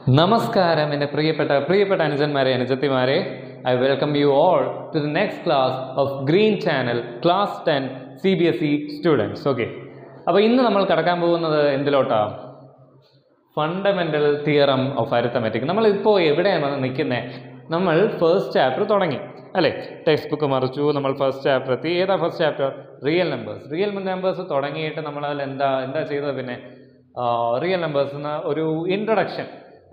നമസ്കാരം എൻ്റെ പ്രിയപ്പെട്ട അനുജന്മാരെ അനുജത്തിമാരെ. I welcome you all to the next class of green channel class 10 CBSE students. Okay, അപ്പോൾ ഇന്ന് നമ്മൾ കടക്കാൻ പോകുന്നത് എന്തിലോട്ടാണ്? Fundamental theorem of arithmetic. നമ്മളിപ്പോൾ എവിടെയാണ് നിൽക്കുന്നത്? നമ്മൾ ഫസ്റ്റ് ചാപ്റ്റർ തുടങ്ങി അല്ലേ? ടെക്സ്റ്റ് ബുക്ക് മറിച്ചു, നമ്മൾ ഫസ്റ്റ് ചാപ്റ്റർ എത്തി. ഏതാ ഫസ്റ്റ് ചാപ്റ്റർ? റിയൽ നമ്പേഴ്സ് തുടങ്ങിയിട്ട് നമ്മളതിൽ എന്താ ചെയ്തത്? പിന്നെ റിയൽ നമ്പേഴ്സിന് ഒരു ഇൻട്രൊഡക്ഷൻ,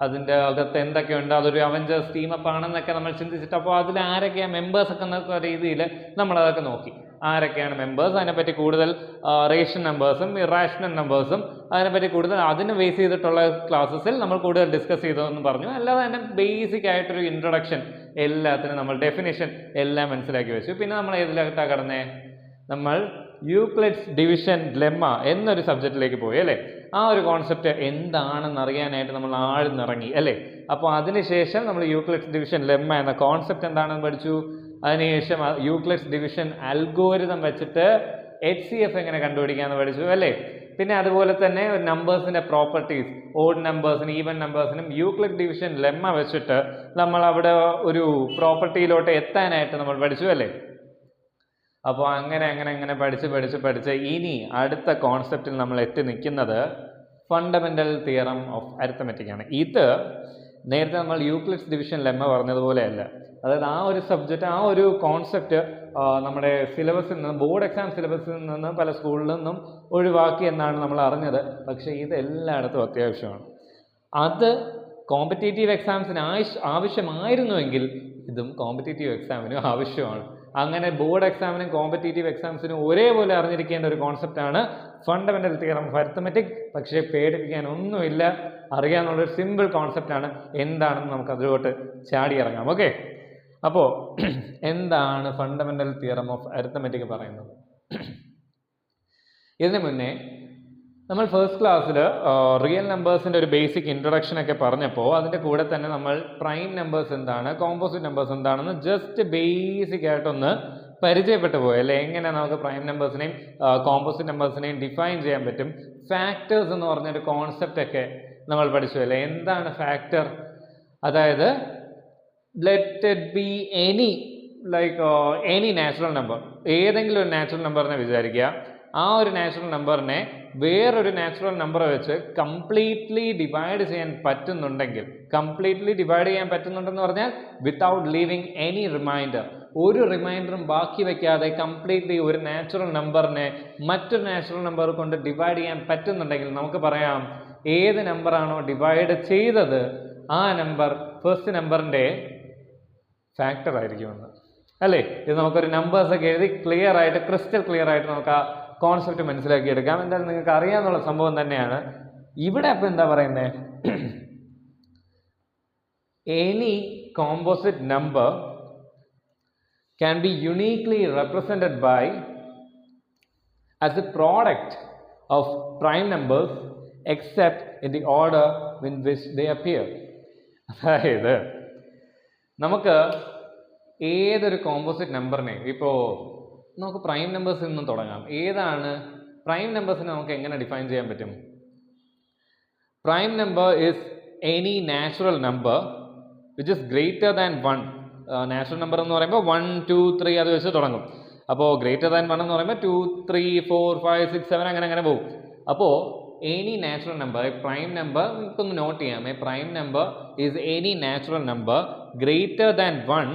അതിൻ്റെ അകത്ത് എന്തൊക്കെയുണ്ട്, അതൊരു അവഞ്ചേഴ്സ് ടീമപ്പ് ആണെന്നൊക്കെ നമ്മൾ ചിന്തിച്ചിട്ട്, അപ്പോൾ അതിൽ ആരൊക്കെയാണ് മെമ്പേഴ്സൊക്കെ എന്നൊക്കെ രീതിയിൽ നമ്മളതൊക്കെ നോക്കി. ആരൊക്കെയാണ് മെമ്പേഴ്സ്, അതിനെപ്പറ്റി കൂടുതൽ റേഷൻ നമ്പേഴ്സും ഇറാഷണൽ നമ്പേഴ്സും അതിനെപ്പറ്റി കൂടുതൽ അതിന് ബേസ് ചെയ്തിട്ടുള്ള ക്ലാസ്സസിൽ നമ്മൾ കൂടുതൽ ഡിസ്കസ് ചെയ്തതെന്ന് പറഞ്ഞു. അല്ലാതെ തന്നെ ബേസിക് ആയിട്ടൊരു ഇൻട്രൊഡക്ഷൻ, എല്ലാത്തിനും നമ്മൾ ഡെഫിനിഷൻ എല്ലാം മനസ്സിലാക്കി വെച്ചു. പിന്നെ നമ്മൾ ഏതിലോട്ടാണ് കടന്നേ? നമ്മൾ യൂക്ലിഡ്സ് ഡിവിഷൻ ലെമ്മ എന്നൊരു സബ്ജക്റ്റിലേക്ക് പോയി അല്ലേ? ആ ഒരു കോൺസെപ്റ്റ് എന്താണെന്ന് അറിയാനായിട്ട് നമ്മൾ ആഴ്ന്നിറങ്ങി അല്ലേ? അപ്പോൾ അതിനുശേഷം നമ്മൾ യൂക്ലിഡ്സ് ഡിവിഷൻ ലെമ്മ എന്ന കോൺസെപ്റ്റ് എന്താണെന്ന് പഠിച്ചു. അതിനുശേഷം യൂക്ലിഡ്സ് ഡിവിഷൻ അൽഗോരിതം വെച്ചിട്ട് HCF എങ്ങനെ കണ്ടുപിടിക്കാമെന്ന് പഠിച്ചു അല്ലേ? പിന്നെ അതുപോലെ തന്നെ നമ്പേഴ്സിൻ്റെ പ്രോപ്പർട്ടീസ്, ഓഡ് നമ്പേഴ്സിനും ഈവൻ നമ്പേഴ്സിനും യൂക്ലിഡ് ഡിവിഷൻ ലെമ്മ വെച്ചിട്ട് നമ്മൾ അവിടെ ഒരു പ്രോപ്പർട്ടിയിലോട്ട് എത്താനായിട്ട് നമ്മൾ പഠിച്ചു അല്ലേ? അപ്പോൾ അങ്ങനെ പഠിച്ച് ഇനി അടുത്ത കോൺസെപ്റ്റിൽ നമ്മൾ എത്തി നിൽക്കുന്നത് ഫണ്ടമെൻ്റൽ തിയറം ഓഫ് അരിത്തമെറ്റിക് ആണ്. ഇത് നേരത്തെ നമ്മൾ യൂക്ലിഡ്സ് ഡിവിഷൻ ലെമ്മ പറഞ്ഞതുപോലെയല്ല. അതായത് ആ ഒരു സബ്ജക്റ്റ്, ആ ഒരു കോൺസെപ്റ്റ് നമ്മുടെ സിലബസിൽ നിന്ന്, ബോർഡ് എക്സാം സിലബസിൽ നിന്ന് പല സ്കൂളിൽ നിന്നും ഒഴിവാക്കി എന്നാണ് നമ്മൾ അറിഞ്ഞത്. പക്ഷേ ഇത് എല്ലായിടത്തും അത്യാവശ്യമാണ്. അത് കോമ്പറ്റേറ്റീവ് എക്സാംസിന് ആവശ്യമായിരുന്നുവെങ്കിൽ ഇതും കോമ്പറ്റേറ്റീവ് എക്സാമിനും ആവശ്യമാണ്. അങ്ങനെ ബോർഡ് എക്സാമിനും കോമ്പറ്റേറ്റീവ് എക്സാംസിനും ഒരേപോലെ അറിഞ്ഞിരിക്കേണ്ട ഒരു കോൺസെപ്റ്റാണ് ഫണ്ടമെൻ്റൽ തിയറം ഓഫ് അരിത്തമെറ്റിക്. പക്ഷേ പേടിപ്പിക്കാൻ ഒന്നുമില്ല, അറിയാമെന്നുള്ളൊരു സിമ്പിൾ കോൺസെപ്റ്റാണ്. എന്താണെന്ന് നമുക്ക് അതിലോട്ട് ചാടി ഇറങ്ങാം. ഓക്കെ, അപ്പോൾ എന്താണ് ഫണ്ടമെൻ്റൽ തിയറം ഓഫ് അരിത്തമെറ്റിക് പറയുന്നത്? ഇതിനു മുന്നേ നമ്മൾ ഫസ്റ്റ് ക്ലാസ്സിൽ റിയൽ നമ്പേഴ്സിൻ്റെ ഒരു ബേസിക് ഇൻട്രൊഡക്ഷനൊക്കെ പറഞ്ഞപ്പോൾ അതിൻ്റെ കൂടെ തന്നെ നമ്മൾ പ്രൈം നമ്പേഴ്സ് എന്താണ്, കോമ്പോസിറ്റ് നമ്പേഴ്സ് എന്താണെന്ന് ജസ്റ്റ് ബേസിക് ആയിട്ടൊന്ന് പരിചയപ്പെട്ടു പോയി അല്ലേ? എങ്ങനെ നമുക്ക് പ്രൈം നമ്പേഴ്സിനെയും കോമ്പോസിറ്റ് നമ്പേഴ്സിനെയും ഡിഫൈൻ ചെയ്യാൻ പറ്റും. ഫാക്ടേഴ്സ് എന്ന് പറഞ്ഞൊരു കോൺസെപ്റ്റൊക്കെ നമ്മൾ പഠിച്ചു അല്ലേ? എന്താണ് ഫാക്ടർ? അതായത് let it be any natural number, ഏതെങ്കിലും ഒരു നാച്ചുറൽ നമ്പറിനെ വിചാരിക്കുക. ആ ഒരു നാച്ചുറൽ നമ്പറിനെ വേറൊരു നാച്ചുറൽ നമ്പർ വെച്ച് കംപ്ലീറ്റ്ലി ഡിവൈഡ് ചെയ്യാൻ പറ്റുന്നുണ്ടെങ്കിൽ, പറഞ്ഞാൽ വിത്തൗട്ട് ലീവിങ് എനി റിമൈൻഡർ, ഒരു റിമൈൻഡറും ബാക്കി വയ്ക്കാതെ കംപ്ലീറ്റ്ലി ഒരു നാച്ചുറൽ നമ്പറിനെ മറ്റൊരു നാച്ചുറൽ നമ്പർ കൊണ്ട് ഡിവൈഡ് ചെയ്യാൻ പറ്റുന്നുണ്ടെങ്കിൽ നമുക്ക് പറയാം ഏത് നമ്പറാണോ ഡിവൈഡ് ചെയ്തത് ആ നമ്പർ ഫസ്റ്റ് നമ്പറിൻ്റെ ഫാക്ടർ ആയിരിക്കുമെന്ന് അല്ലേ? ഇത് നമുക്കൊരു നമ്പേഴ്സൊക്കെ എഴുതി ക്രിസ്റ്റൽ ക്ലിയർ ആയിട്ട് നമുക്ക് ആ കോൺസെപ്റ്റ് മനസ്സിലാക്കിയെടുക്കാം. എന്തായാലും നിങ്ങൾക്ക് അറിയാമെന്നുള്ള സംഭവം തന്നെയാണ്. ഇവിടെ അപ്പോൾ എന്താ പറയുന്നത്? Any composite number can be uniquely represented by as a product of prime numbers except in the order in which they appear. അതായത് നമുക്ക് ഏതൊരു കോമ്പോസിറ്റ് നമ്പറിനെ, ഇപ്പോൾ നമുക്ക് പ്രൈം നമ്പേഴ്സിൽ നിന്നും തുടങ്ങാം. ഏതാണ് പ്രൈം നമ്പേഴ്സിനെ നമുക്ക് എങ്ങനെ ഡിഫൈൻ ചെയ്യാൻ പറ്റും? Prime number is any natural number which is greater than 1. Natural number എന്ന് പറയുമ്പോൾ 1, 2, 3 അത് വെച്ച് തുടങ്ങും. അപ്പോൾ ഗ്രേറ്റർ ദാൻ 1 എന്ന് പറയുമ്പോൾ 2, 3, 4, 5, 6, 7 അങ്ങനെ പോകും. അപ്പോൾ any natural number, prime number നമുക്കൊന്ന് നോട്ട് ചെയ്യാം. A prime number is any natural number greater than 1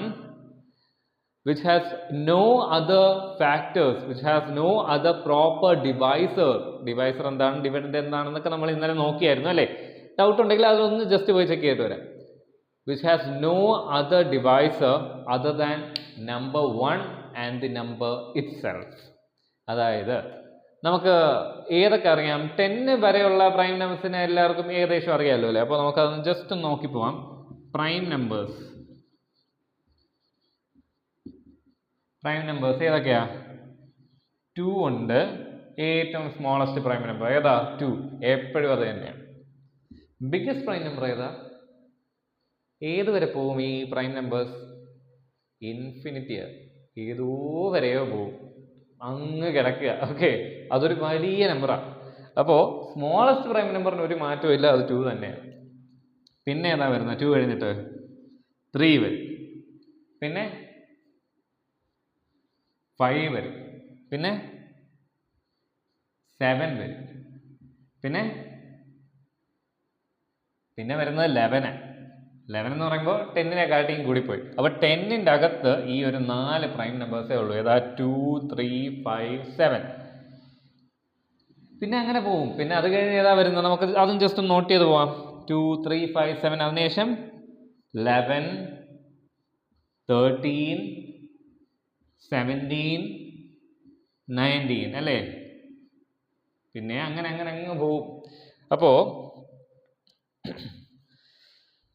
which has no other factors, which has no other proper divisor. Divisor എന്താണ്, ഡിവിഡൻഡ് എന്താണെന്നൊക്കെ നമ്മൾ ഇന്നലെ നോക്കിയായിരുന്നു അല്ലേ? ഡൗട്ട് ഉണ്ടെങ്കിൽ അതൊന്ന് ജസ്റ്റ് പോയി ചെക്ക് ചെയ്തിട്ട് വരാം. which has no other divisor other than number 1 and the number itself. അതായത് നമുക്ക് ഏതൊക്കെ അറിയാം? 10 വരെയുള്ള പ്രൈം നമ്പേഴ്സിനെ എല്ലാവർക്കും ഏകദേശം അറിയാമല്ലോ അല്ലേ? അപ്പോൾ നമുക്കതൊന്ന് ജസ്റ്റ് ഒന്ന് നോക്കി പോവാം. പ്രൈം നമ്പേഴ്സ് ഏതൊക്കെയാ? 2 ഉണ്ട്. ഏറ്റവും സ്മോളസ്റ്റ് പ്രൈം നമ്പർ ഏതാ? 2. എപ്പോഴും അത് തന്നെയാണ്. ബിഗ്ഗസ്റ്റ് പ്രൈം നമ്പർ ഏതാ? ഏത് വരെ പോവും ഈ പ്രൈം നമ്പേഴ്സ്? ഇൻഫിനിറ്റിയാണ്. ഏതോ വരെയോ പോവും, അങ്ങ് കിടക്കുക. ഓക്കെ, അതൊരു വലിയ നമ്പറാണ്. അപ്പോൾ സ്മോളസ്റ്റ് പ്രൈം നമ്പറിന് ഒരു മാറ്റവും ഇല്ല, അത് 2 തന്നെയാണ്. പിന്നെ ഏതാ വരുന്നത്? 2 കഴിഞ്ഞിട്ട് 3 വരും, പിന്നെ 5 വരും, പിന്നെ 7 വരും, പിന്നെ വരുന്നത് 11. 11 എന്ന് പറയുമ്പോൾ 10-നെക്കാട്ടിയും കൂടിപ്പോയി. അപ്പോൾ 10-ൻ്റെ അകത്ത് ഈ ഒരു 4 പ്രൈം നമ്പേഴ്സേ ഉള്ളൂ. ഏതാ? 2, 3, 5, 7. പിന്നെ അങ്ങനെ പോവും. പിന്നെ അത് കഴിഞ്ഞ് ഏതാ വരുന്നത്? നമുക്ക് അതും ജസ്റ്റ് ഒന്ന് നോട്ട് ചെയ്ത് പോവാം. 2, 3, 5, 7. അതിനുശേഷം 11, 13, 17, 19 അല്ലേ? പിന്നെ അങ്ങനെ അങ്ങനെ അങ്ങ് പോവും. അപ്പോൾ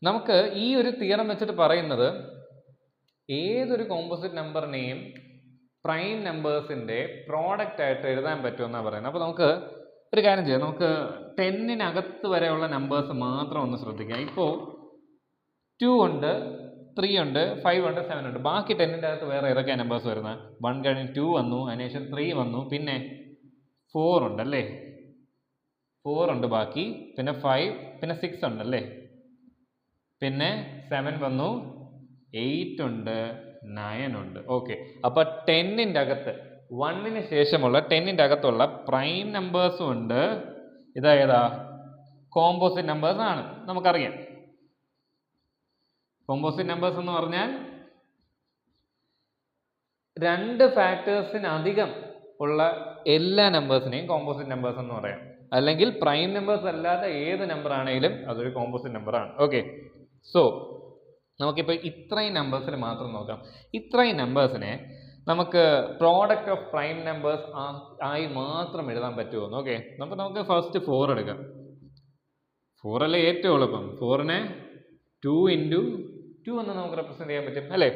നമുക്ക് ഈ ഒരു തിയറം വെച്ചിട്ട് പറയുന്നത് ഏതൊരു കോമ്പോസിറ്റ് നമ്പറിനെയും പ്രൈം നമ്പേഴ്സിൻ്റെ പ്രോഡക്റ്റ് ആയിട്ട് എഴുതാൻ പറ്റുമെന്നാണ് പറയുന്നത്. അപ്പോൾ നമുക്ക് ഒരു കാര്യം ചെയ്യാം, നമുക്ക് 10-നകത്ത് വരെയുള്ള നമ്പേഴ്സ് മാത്രം ഒന്ന് ശ്രദ്ധിക്കാം. ഇപ്പോൾ 2 ഉണ്ട്, 3 ഉണ്ട്, 5 ഉണ്ട്, 7 ഉണ്ട്. ബാക്കി 10-ൻ്റെ അകത്ത് വേറെ ഏതൊക്കെയാണ് നമ്പേഴ്സ് വരുന്നത്? 1 കഴിഞ്ഞ് 2 വന്നു, അതിനുശേഷം 3 വന്നു, പിന്നെ 4 ഉണ്ടല്ലേ, 4 ഉണ്ട് ബാക്കി, പിന്നെ 5, പിന്നെ 6 ഉണ്ടല്ലേ, പിന്നെ 7 വന്നു, 8 ഉണ്ട്, 9 ഉണ്ട്. ഓക്കെ, അപ്പോൾ 10-ൻ്റെ അകത്ത് 1-ന് ശേഷമുള്ള 10-ൻ്റെ അകത്തുള്ള പ്രൈം നമ്പേഴ്സും ഉണ്ട്. ഇതേതാ? കോമ്പോസിറ്റ് നമ്പേഴ്സ് ആണ്. നമുക്കറിയാം കോമ്പോസിറ്റ് നമ്പേഴ്സ് എന്ന് പറഞ്ഞാൽ 2 ഫാക്ടേഴ്സിനധികം ഉള്ള എല്ലാ നമ്പേഴ്സിനെയും കോമ്പോസിറ്റ് നമ്പേഴ്സ് എന്ന് പറയാം. അല്ലെങ്കിൽ പ്രൈം നമ്പേഴ്സ് അല്ലാത്ത ഏത് നമ്പർ ആണെങ്കിലും അതൊരു കോമ്പോസിറ്റ് നമ്പറാണ്. ഓക്കെ, സോ നമുക്കിപ്പോൾ ഇത്രയും നമ്പേഴ്സിന് മാത്രം നോക്കാം. ഇത്രയും നമ്പേഴ്സിനെ നമുക്ക് പ്രോഡക്റ്റ് ഓഫ് പ്രൈം നമ്പേഴ്സ് ആയി മാത്രം എഴുതാൻ പറ്റുമോ? ഓക്കെ, അപ്പോൾ നമുക്ക് ഫസ്റ്റ് 4 എടുക്കാം. 4 അല്ലേ ഏറ്റവും എളുപ്പം. 4-നെ 2 × 2 എന്ന് നമുക്ക് റെപ്രസെൻറ്റ് ചെയ്യാൻ പറ്റും അല്ലേ?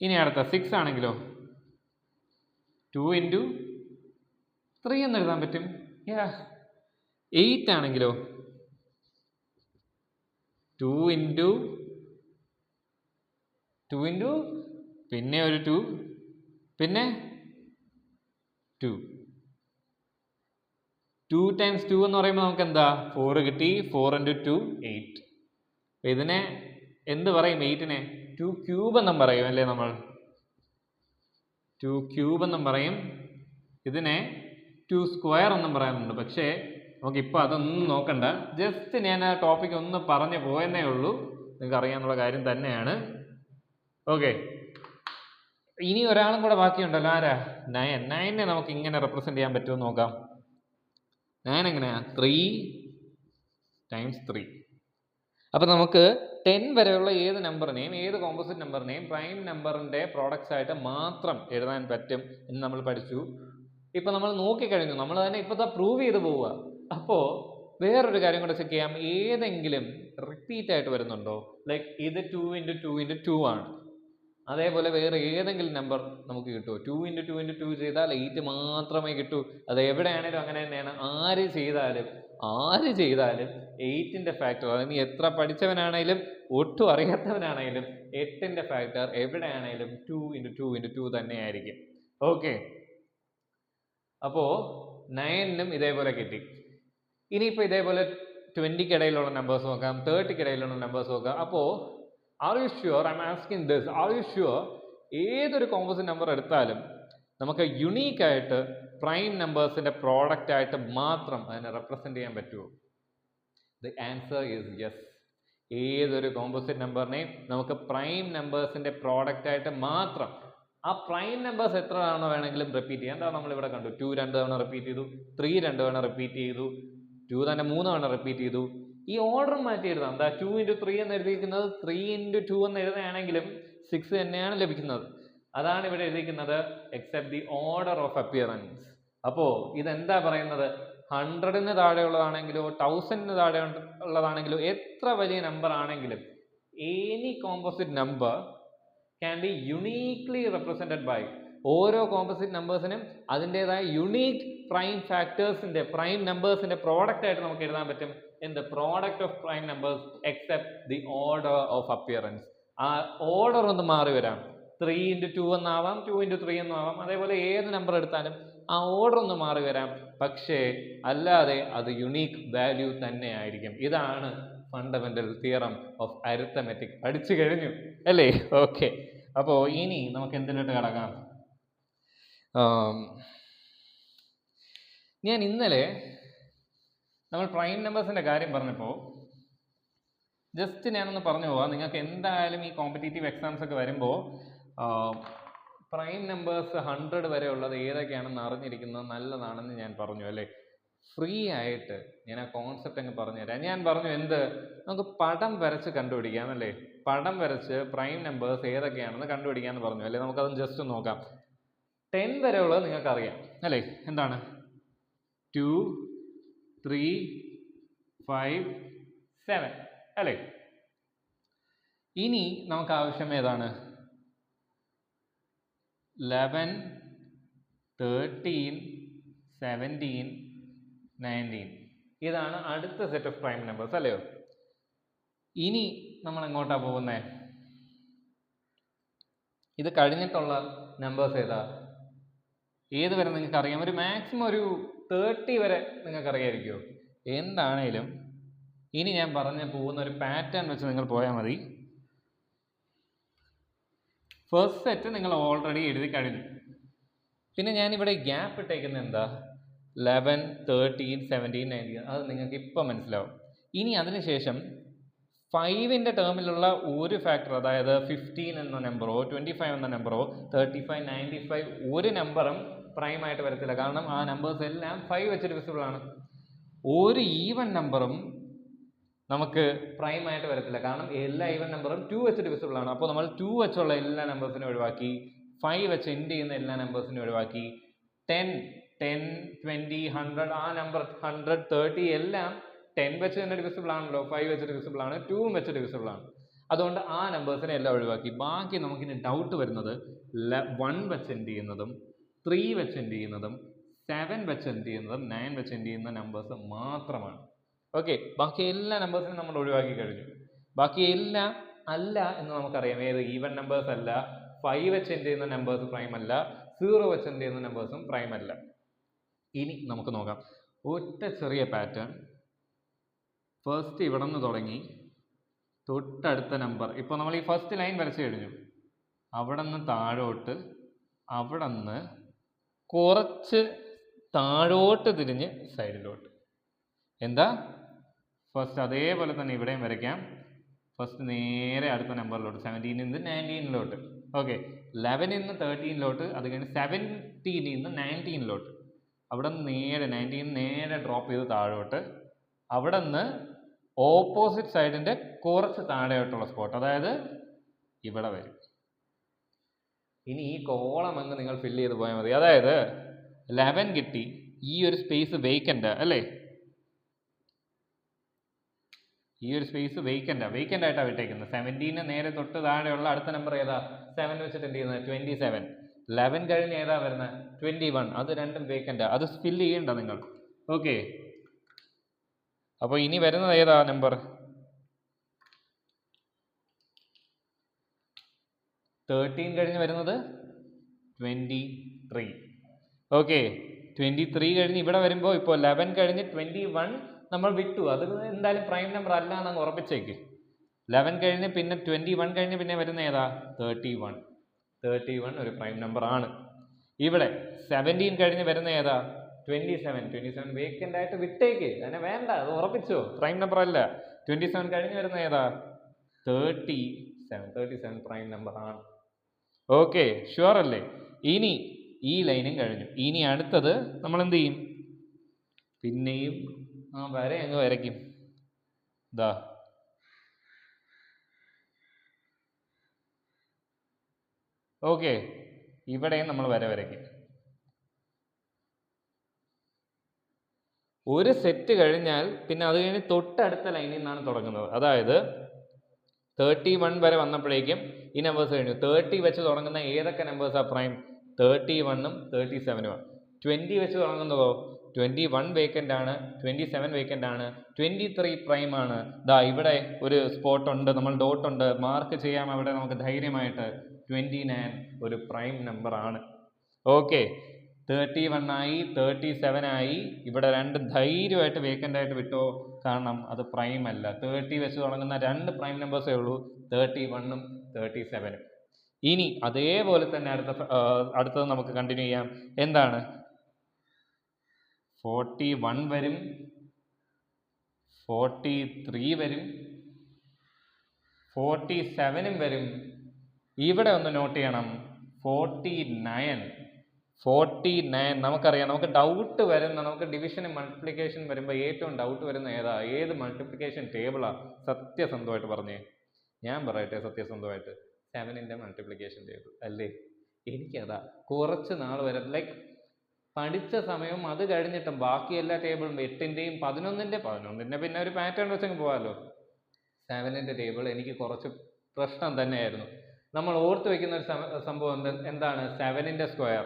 ഇനി അടുത്ത 6 ആണെങ്കിലോ 2 × 3 എന്ന് എഴുതാൻ പറ്റും. 8 ആണെങ്കിലോ 2 × പിന്നെ ഒരു 2, പിന്നെ 2. 2 × 2 എന്ന് പറയുമ്പോൾ നമുക്ക് എന്താ? 4 കിട്ടി. 4 × 2 8. ഇതിനെ എന്ത് പറയും? 8-നെ 2 ക്യൂബ് എന്നും പറയും അല്ലേ? നമ്മൾ 2 ക്യൂബ് എന്നും പറയും. ഇതിനെ 2 സ്ക്വയർ എന്നും പറയാറുണ്ട്. പക്ഷേ നമുക്കിപ്പോൾ അതൊന്നും നോക്കണ്ട. ജസ്റ്റ് ഞാൻ ആ ടോപ്പിക് ഒന്ന് പറഞ്ഞു പോയെന്നേ ഉള്ളൂ. നിങ്ങൾക്ക് അറിയാനുള്ള കാര്യം തന്നെയാണ്. ഓക്കെ, ഇനി ഒരാളും കൂടെ ബാക്കിയുണ്ടല്ലോ. ആരാ? 9. 9-നെ നമുക്ക് ഇങ്ങനെ റെപ്രസെൻറ്റ് ചെയ്യാൻ പറ്റുമോ നോക്കാം. 9 എങ്ങനെയാ? 3 × 3. അപ്പോൾ നമുക്ക് 10 വരെയുള്ള ഏത് നമ്പറിനെയും ഏത് കോമ്പോസിറ്റ് നമ്പറിനെയും പ്രൈം നമ്പറിൻ്റെ പ്രോഡക്റ്റ്സ് ആയിട്ട് മാത്രം എഴുതാൻ പറ്റും എന്ന് നമ്മൾ പഠിച്ചു. ഇപ്പോൾ നമ്മൾ നോക്കിക്കഴിഞ്ഞു, നമ്മൾ തന്നെ ഇപ്പോൾ പ്രൂവ് ചെയ്ത് പോവുക. അപ്പോൾ വേറൊരു കാര്യം കൂടെ ചെക്ക് ചെയ്യാം. ഏതെങ്കിലും റിപ്പീറ്റ് ആയിട്ട് വരുന്നുണ്ടോ? ലൈക്ക് ഇത് 2 × 2 × 2 ആണ്. അതേപോലെ വേറെ ഏതെങ്കിലും നമ്പർ നമുക്ക് കിട്ടുമോ? 2 × 2 × 2 ചെയ്താൽ 8 മാത്രമേ കിട്ടൂ. അത് എവിടെയാണേലും അങ്ങനെ തന്നെയാണ്. ആര് ചെയ്താലും 8-ൻ്റെ ഫാക്ടർ, അതിന് എത്ര പഠിച്ചവനാണേലും ഒട്ടും അറിയാത്തവനാണേലും 8-ൻ്റെ ഫാക്ടർ എവിടെയാണേലും 2 × 2 × 2 തന്നെയായിരിക്കും. ഓക്കെ, അപ്പോൾ 9-നും ഇതേപോലെ കിട്ടി. ഇനിയിപ്പോൾ ഇതേപോലെ 20-ക്കിടയിലുള്ള നമ്പേഴ്സ് നോക്കാം, 30-ക്കിടയിലുള്ള നമ്പേഴ്സ് നോക്കാം. അപ്പോൾ are you sure? I am asking this. Are you sure ഏതൊരു കോമ്പോസിറ്റ് നമ്പർ എടുത്താലും നമുക്ക് യുണീക്കായിട്ട് പ്രൈം നമ്പേഴ്സിൻ്റെ പ്രോഡക്റ്റ് ആയിട്ട് മാത്രം അതിനെ റെപ്രസെൻറ്റ് ചെയ്യാൻ പറ്റുമോ? The answer is yes. ഏതൊരു കോമ്പോസിറ്റ് നമ്പറിനെയും നമുക്ക് പ്രൈം നമ്പേഴ്സിൻ്റെ പ്രോഡക്റ്റ് ആയിട്ട് മാത്രം. ആ പ്രൈം നമ്പേഴ്സ് എത്ര തവണ വേണമെങ്കിലും റിപ്പീറ്റ് ചെയ്യാം. എന്താ നമ്മളിവിടെ കണ്ടു? 2 2 തവണ റിപ്പീറ്റ് ചെയ്തു, 3 2 തവണ റിപ്പീറ്റ് ചെയ്തു, 2 തന്നെ 3 തവണ റിപ്പീറ്റ് ചെയ്തു. ഈ ഓർഡർ മാറ്റി എഴുതാം. എന്താ 2 × 3 എന്ന് എഴുതിയിരിക്കുന്നത് 3 × 2 എന്ന് എഴുതുകയാണെങ്കിലും 6 തന്നെയാണ് ലഭിക്കുന്നത്. അതാണ് ഇവിടെ എഴുതിയിരിക്കുന്നത്, except the order of appearance. അപ്പോൾ ഇതെന്താ പറയുന്നത്? 100-ന് താഴെയുള്ളതാണെങ്കിലോ 1000-ന് താഴെ ഉള്ളതാണെങ്കിലോ എത്ര വലിയ നമ്പർ ആണെങ്കിലും any composite number can be uniquely represented by. ഓരോ കോമ്പോസിറ്റ് നമ്പേഴ്സിനും അതിൻ്റെതായ യുണീക്ക് പ്രൈം ഫാക്ടേഴ്സിൻ്റെ പ്രൈം നമ്പേഴ്സിൻ്റെ പ്രോഡക്റ്റ് ആയിട്ട് നമുക്ക് എഴുതാൻ പറ്റും. എന്ത്? Product of prime numbers except the order of appearance. ആ ഓർഡർ ഒന്ന് മാറി വരാം. 3 × 2 എന്നാവാം, 2 × 3 എന്നാവാം. അതേപോലെ ഏത് നമ്പർ എടുത്താലും ആ ഓർഡർ ഒന്ന് മാറി വരാം. പക്ഷേ അല്ലാതെ അത് യുണീക്ക് വാല്യൂ തന്നെ ആയിരിക്കും. ഇതാണ് ഫണ്ടമെന്റൽ തിയറം ഓഫ് അരിത്തമെറ്റിക് പഠിച്ചു കഴിഞ്ഞു അല്ലേ? ഓക്കെ, അപ്പോൾ ഇനി നമുക്ക് എന്തിലോട്ട് കടക്കാം? ഞാൻ ഇന്നലെ നമ്മൾ പ്രൈം നമ്പേഴ്സിൻ്റെ കാര്യം പറഞ്ഞപ്പോൾ ജസ്റ്റ് ഞാനൊന്ന് പറഞ്ഞു പോവാം. നിങ്ങൾക്ക് എന്തായാലും ഈ കോമ്പറ്റേറ്റീവ് എക്സാംസ് ഒക്കെ വരുമ്പോൾ പ്രൈം നമ്പേഴ്സ് 100 വരെ ഉള്ളത് ഏതൊക്കെയാണെന്ന് അറിഞ്ഞിരിക്കുന്നത് നല്ലതാണെന്ന് ഞാൻ പറഞ്ഞു അല്ലേ? ഫ്രീ ആയിട്ട് ഞാൻ ആ കോൺസെപ്റ്റ് അങ്ങ് പറഞ്ഞുതരാം. ഞാൻ പറഞ്ഞു എന്ത്, നമുക്ക് പടം വരച്ച് കണ്ടുപിടിക്കാം അല്ലേ? പടം വരച്ച് പ്രൈം നമ്പേഴ്സ് ഏതൊക്കെയാണെന്ന് കണ്ടുപിടിക്കാമെന്ന് പറഞ്ഞു അല്ലേ? നമുക്കതൊന്ന് ജസ്റ്റ് നോക്കാം. 10 വരെ ഉള്ളത് നിങ്ങൾക്കറിയാം അല്ലേ? എന്താണ്? 2, 3, 5, 7 അല്ലേ? ഇനി നമുക്ക് ആവശ്യം ഏതാണ്? 11, 13, 17, 19. ഇതാണ് അടുത്ത സെറ്റ് ഓഫ് പ്രൈം നമ്പേഴ്സ് അല്ലയോ? ഇനി നമ്മൾ എങ്ങോട്ടാ പോകുന്നത്? ഇത് കഴിഞ്ഞിട്ടുള്ള നമ്പേഴ്സ് ഏതാ? ഏത് വരെ നിങ്ങൾക്ക് അറിയാം? ഒരു മാക്സിമം ഒരു 30 വരെ നിങ്ങൾക്ക് അറിയാമായിരിക്കുമോ? എന്താണേലും ഇനി ഞാൻ പറഞ്ഞ് പോകുന്ന ഒരു പാറ്റേൺ വെച്ച് നിങ്ങൾ പോയാൽ മതി. ഫസ്റ്റ് സെറ്റ് നിങ്ങൾ ഓൾറെഡി എഴുതി കഴിഞ്ഞു. പിന്നെ ഞാനിവിടെ ഗ്യാപ്പ് ഇട്ടേക്കുന്നത് എന്താ? 11, 13, 17, 19. അത് നിങ്ങൾക്ക് ഇപ്പം മനസ്സിലാവും. ഇനി അതിനുശേഷം 5ൻ്റെ ടേമിലുള്ള ഒരു ഫാക്ടർ, അതായത് 15 എന്ന നമ്പറോ 25 എന്ന നമ്പറോ 35, 95 ഒരു നമ്പറും പ്രൈം ആയിട്ട് വരത്തില്ല. കാരണം ആ നമ്പേഴ്സ് എല്ലാം 5 വെച്ച് ഡിവിസിബിൾ ആണ്. ഒരു ഈവൻ നമ്പറും നമുക്ക് പ്രൈം ആയിട്ട് വരത്തില്ല. കാരണം എല്ലാ ഈവൻ നമ്പറും 2 വെച്ച് ഡിവിസിബിൾ ആണ്. അപ്പോൾ നമ്മൾ 2 വെച്ചുള്ള എല്ലാ നമ്പേഴ്സിനും ഒഴിവാക്കി, 5 വെച്ച് എൻഡ് ചെയ്യുന്ന എല്ലാ നമ്പേഴ്സിനും ഒഴിവാക്കി, 10, 20, 100 ആ നമ്പർ 100, 30 എല്ലാം 10 വെച്ച് തന്നെ ഡിവിസിബിൾ ആണല്ലോ, 5 വെച്ച് ഡിവിസിബിൾ ആണ്, 2 വെച്ച് ഡിവിസിബിൾ ആണ്. അതുകൊണ്ട് ആ നമ്പേഴ്സിനെ എല്ലാം ഒഴിവാക്കി. ബാക്കി നമുക്കിനി ഡൗട്ട് വരുന്നത് 1 വെച്ച് എൻഡ് ചെയ്യുന്നതും 3 വെച്ച് എൻഡ് ചെയ്യുന്നതും 7 വെച്ച് എൻഡ് ചെയ്യുന്നതും 9 വെച്ച് എൻഡ് ചെയ്യുന്ന നമ്പേഴ്സ് മാത്രമാണ്. ഓക്കെ, ബാക്കി എല്ലാ നമ്പേഴ്സിനും നമ്മൾ ഒഴിവാക്കി കഴിഞ്ഞു. ബാക്കി എല്ലാം അല്ല എന്ന് നമുക്കറിയാം. ഏത്? ഈവൻ നമ്പേഴ്സ് അല്ല, 5 വെച്ച് എൻഡ് ചെയ്യുന്ന നമ്പേഴ്സ് പ്രൈം അല്ല, 0 വെച്ച് എൻഡ് ചെയ്യുന്ന നമ്പേഴ്സും പ്രൈം അല്ല. ഇനി നമുക്ക് നോക്കാം ഒറ്റ ചെറിയ പാറ്റേൺ. ഫസ്റ്റ് ഇവിടെ നിന്ന് തുടങ്ങി തൊട്ടടുത്ത നമ്പർ, ഇപ്പോൾ നമ്മൾ ഈ ഫസ്റ്റ് ലൈൻ വരച്ച് കഴിഞ്ഞു. അവിടെ നിന്ന് താഴോട്ട്, അവിടെ നിന്ന് കുറച്ച് താഴോട്ട് തിരിഞ്ഞ് സൈഡിലോട്ട്. എന്താ? ഫസ്റ്റ് അതേപോലെ തന്നെ ഇവിടെയും വരയ്ക്കാം. ഫസ്റ്റ് നേരെ അടുത്ത നമ്പറിലോട്ട്, 17 നിന്ന് 19ലോട്ട്. ഓക്കെ, 11 നിന്ന് 13ലോട്ട്, അത് കഴിഞ്ഞ് 17 നിന്ന് 19ലോട്ട്. അവിടെ നിന്ന് നേരെ 19 നേരെ ഡ്രോപ്പ് ചെയ്ത് താഴോട്ട്, അവിടെ നിന്ന് ഓപ്പോസിറ്റ് സൈഡിൻ്റെ കുറച്ച് താഴെയായിട്ടുള്ള സ്പോട്ട്, അതായത് ഇവിടെ വരും. ഇനി ഈ കോളം അങ്ങ് നിങ്ങൾ ഫില്ല് ചെയ്ത് പോയാൽ മതി. അതായത് 11 കിട്ടി, ഈ ഒരു സ്പേസ് വേക്കൻ്റ് അല്ലേ? ഈ ഒരു സ്പേസ് വേക്കൻ്റ് ആയിട്ടാണ് വിട്ടേക്കുന്നത്. 17 നേരെ തൊട്ട് താഴെയുള്ള അടുത്ത നമ്പർ ഏതാ? 7 വെച്ചിട്ട് എന്ത് ചെയ്യുന്നത്? 27. 11 കഴിഞ്ഞ് ഏതാ വരുന്നത്? 21. അത് രണ്ടും വേക്കൻ്റ്, അത് ഫില്ല് ചെയ്യണ്ട നിങ്ങൾ. ഓക്കെ, അപ്പോൾ ഇനി വരുന്നത് ഏതാ നമ്പർ? 13 കഴിഞ്ഞ് വരുന്നത് 23. ഓക്കെ, 23 കഴിഞ്ഞ് ഇവിടെ വരുമ്പോൾ ഇപ്പോൾ 11 കഴിഞ്ഞ് 21 നമ്മൾ വിട്ടു. അത് എന്തായാലും പ്രൈം നമ്പർ അല്ല എന്നങ്ങ് ഉറപ്പിച്ചേക്ക്. 11 കഴിഞ്ഞ് പിന്നെ 21 കഴിഞ്ഞ് പിന്നെ വരുന്ന ഏതാ? 31. 31 ഒരു പ്രൈം നമ്പർ ആണ്. ഇവിടെ 17 കഴിഞ്ഞ് വരുന്ന ഏതാ? 27 വേക്കൻ്റ് ആയിട്ട് വിട്ടേക്ക്, അതിനെ വേണ്ട, അത് ഉറപ്പിച്ചോ, പ്രൈം നമ്പർ അല്ല. 27 കഴിഞ്ഞ് വരുന്ന ഏതാ? 37 പ്രൈം നമ്പർ ആണ്. ഓക്കെ, ഷുവർ അല്ലേ? ഇനി ഈ ലൈനും കഴിഞ്ഞു. ഇനി അടുത്തത് നമ്മൾ എന്ത് ചെയ്യും? പിന്നെയും ആ വര അങ്ങ് വരയ്ക്കും. ഇതാ ഓക്കെ, ഇവിടെയും നമ്മൾ വര വരയ്ക്കും. ഒരു സെറ്റ് കഴിഞ്ഞാൽ പിന്നെ അത് കഴിഞ്ഞ് തൊട്ടടുത്ത ലൈനിൽ നിന്നാണ് തുടങ്ങുന്നത്. അതായത് 31 വരെ വന്നപ്പോഴേക്കും ഈ നമ്പേഴ്സ് കഴിഞ്ഞു. 30 വെച്ച് തുടങ്ങുന്ന ഏതൊക്കെ നമ്പേഴ്സാണ് പ്രൈം? 31ഉം 37ഉമാണ്. 20 വെച്ച് തുടങ്ങുന്നതോ? 21 വേക്കൻ്റ് ആണ്, 27 വേക്കൻ്റ് ആണ്, 23 പ്രൈം ആണ്. ദാ ഇവിടെ ഒരു സ്പോട്ട് ഉണ്ട്, നമ്മൾ ഡോട്ട് ഉണ്ട്, മാർക്ക് ചെയ്യാം അവിടെ നമുക്ക് ധൈര്യമായിട്ട്. 29 ഒരു പ്രൈം നമ്പർ ആണ്. ഓക്കെ, 31 ആയി, 37 ആയി. ഇവിടെ രണ്ട് ധൈര്യമായിട്ട് വേക്കൻ്റ് ആയിട്ട് വിട്ടോ, കാരണം അത് പ്രൈം അല്ല. 30 വെച്ച് തുടങ്ങുന്ന രണ്ട് പ്രൈം നമ്പേഴ്സേ ഉള്ളൂ, 31ഉം 37ഉം. ഇനി അതേപോലെ തന്നെ അടുത്തത് നമുക്ക് കണ്ടിന്യൂ ചെയ്യാം. എന്താണ്? 41 വരും, 43 വരും, 47ഉം വരും. ഇവിടെ ഒന്ന് നോട്ട് ചെയ്യണം, 49 നമുക്കറിയാം. നമുക്ക് ഡൗട്ട് വരുന്ന, നമുക്ക് ഡിവിഷനും മൾട്ടിപ്ലിക്കേഷൻ വരുമ്പോൾ ഏറ്റവും ഡൗട്ട് വരുന്ന ഏത് മൾട്ടിപ്ലിക്കേഷൻ ടേബിളാണ്? സത്യസന്ധമായിട്ട് പറഞ്ഞേ, ഞാൻ പറയട്ടെ സത്യസന്ധമായിട്ട്, 7ൻ്റെ മൾട്ടിപ്ലിക്കേഷൻ ടേബിൾ അല്ലേ? എനിക്കതാ കുറച്ച് നാൾ വരെ ലൈക്ക് പഠിച്ച സമയവും അത് കഴിഞ്ഞിട്ടും ബാക്കി എല്ലാ ടേബിളും 8ൻ്റെയും 11ൻ്റെ പിന്നെ ഒരു പാറ്റേൺ വെച്ചങ്ങ് പോകാമല്ലോ. 7ൻ്റെ ടേബിൾ എനിക്ക് കുറച്ച് പ്രശ്നം തന്നെയായിരുന്നു. നമ്മൾ ഓർത്ത് വയ്ക്കുന്ന ഒരു സംഭവം എന്താണ്? 7ൻ്റെ സ്ക്വയർ.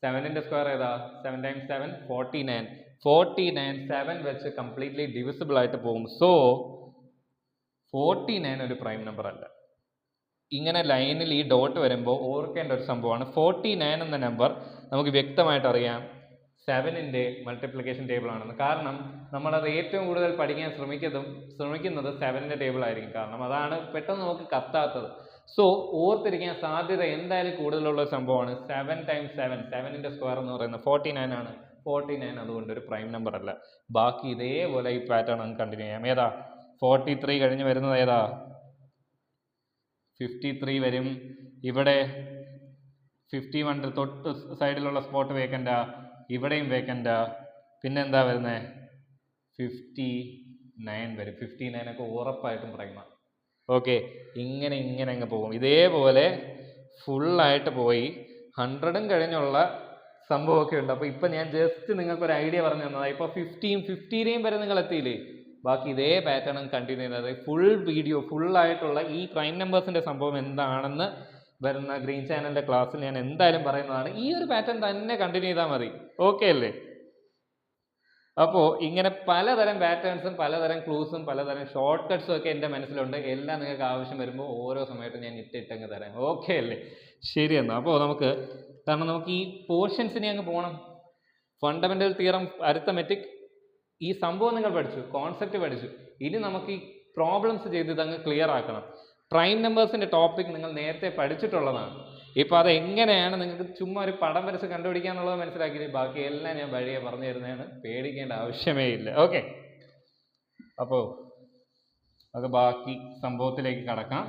7ൻ്റെ സ്ക്വയർ ഏതാ? 7 × 7 49. 49 7 വെച്ച് കംപ്ലീറ്റ്ലി ഡിവിസിബിൾ ആയിട്ട് പോകും. സോ 49 ഒരു പ്രൈം നമ്പർ അല്ല. ഇങ്ങനെ ലൈനിൽ ഈ ഡോട്ട് വരുമ്പോൾ ഓർക്കേണ്ട ഒരു സംഭവമാണ്, 49 എന്ന നമ്പർ നമുക്ക് വ്യക്തമായിട്ട് അറിയാം 7ൻ്റെ മൾട്ടിപ്ലിക്കേഷൻ ടേബിൾ ആണെന്ന്. കാരണം നമ്മളത് ഏറ്റവും കൂടുതൽ പഠിക്കാൻ ശ്രമിക്കുന്നത് 7ൻ്റെ ടേബിൾ ആയിരിക്കും. കാരണം അതാണ് പെട്ടെന്ന് നമുക്ക് കത്താത്തത്. സോ ഓർത്തിരിക്കാൻ സാധ്യത എന്തായാലും കൂടുതലുള്ള സംഭവമാണ് 7 × 7. 7ൻ്റെ സ്ക്വയർ എന്ന് പറയുന്നത് 49 ആണ്. 49 അതുകൊണ്ട് ഒരു പ്രൈം നമ്പർ അല്ല. ബാക്കി ഇതേപോലെ ഈ പാറ്റേൺ നമുക്ക് കണ്ടിന്യൂ ചെയ്യാം. ഏതാ? 43 കഴിഞ്ഞ് വരുന്നത് ഏതാ? 53 വരും. ഇവിടെ 51 തൊട്ട് സൈഡിലുള്ള സ്പോട്ട് വേക്കൻ്റാ, ഇവിടെയും വേക്കൻ്റാ. പിന്നെന്താ വരുന്നത്? 59 വരും. 59 ഒക്കെ ഉറപ്പായിട്ടും പ്രൈമാണ്. ഓക്കെ, ഇങ്ങനെ അങ്ങ് പോകും. ഇതേപോലെ ഫുള്ളായിട്ട് പോയി 100ഉം കഴിഞ്ഞുള്ള സംഭവമൊക്കെ ഉണ്ട്. അപ്പോൾ ഇപ്പം ഞാൻ ജസ്റ്റ് നിങ്ങൾക്കൊരു ഐഡിയ പറഞ്ഞു തന്നതാണ്. ഇപ്പോൾ 50യും വരെ നിങ്ങൾ എത്തിയില്ലേ? ബാക്കി ഇതേ പാറ്റേൺ കണ്ടിന്യൂ ചെയ്യുന്നത്. ഫുൾ വീഡിയോ ഫുള്ളായിട്ടുള്ള ഈ പ്രൈം നമ്പേഴ്സിൻ്റെ സംഭവം എന്താണെന്ന് വരുന്ന ഗ്രീൻ ചാനലിൻ്റെ ക്ലാസ്സിൽ ഞാൻ എന്തായാലും പറയുന്നതാണ്. ഈ ഒരു പാറ്റേൺ തന്നെ കണ്ടിന്യൂ ചെയ്താൽ മതി. ഓക്കെ അല്ലേ? അപ്പോൾ ഇങ്ങനെ പലതരം പാറ്റേൺസും പലതരം ക്ലൂസും പലതരം ഷോർട്ട് കട്ട്സും ഒക്കെ എൻ്റെ മനസ്സിലുണ്ട്. എല്ലാം നിങ്ങൾക്ക് ആവശ്യം വരുമ്പോൾ ഓരോ സമയത്തും ഞാൻ ഇട്ടിട്ടങ്ങ് തരാം. ഓക്കെ അല്ലേ? ശരി എന്നാൽ അപ്പോൾ കാരണം നമുക്ക് ഈ പോർഷൻസിനെ അങ്ങ് പോകണം. ഫണ്ടമെൻ്റൽ തിയറം, അരിത്തമെറ്റിക്, ഈ സംഭവം നിങ്ങൾ പഠിച്ചു, കോൺസെപ്റ്റ് പഠിച്ചു. ഇനി നമുക്ക് ഈ പ്രോബ്ലംസ് ചെയ്ത് ഇതങ്ങ് ക്ലിയർ ആക്കണം. പ്രൈം നമ്പേഴ്സിൻ്റെ ടോപ്പിക് നിങ്ങൾ നേരത്തെ പഠിച്ചിട്ടുള്ളതാണ്. ഇപ്പോൾ അത് എങ്ങനെയാണ് നിങ്ങൾക്ക് ചുമ്മാ ഒരു പടം വരച്ച് കണ്ടുപിടിക്കാന്നുള്ളത് മനസ്സിലാക്കിയിട്ട് ബാക്കി എല്ലാം ഞാൻ വഴിയെ പറഞ്ഞു തരുന്നതാണ്. പേടിക്കേണ്ട ആവശ്യമേ ഇല്ല. ഓക്കെ, അപ്പോൾ അത് ബാക്കി സംഭവത്തിലേക്ക് കടക്കാം.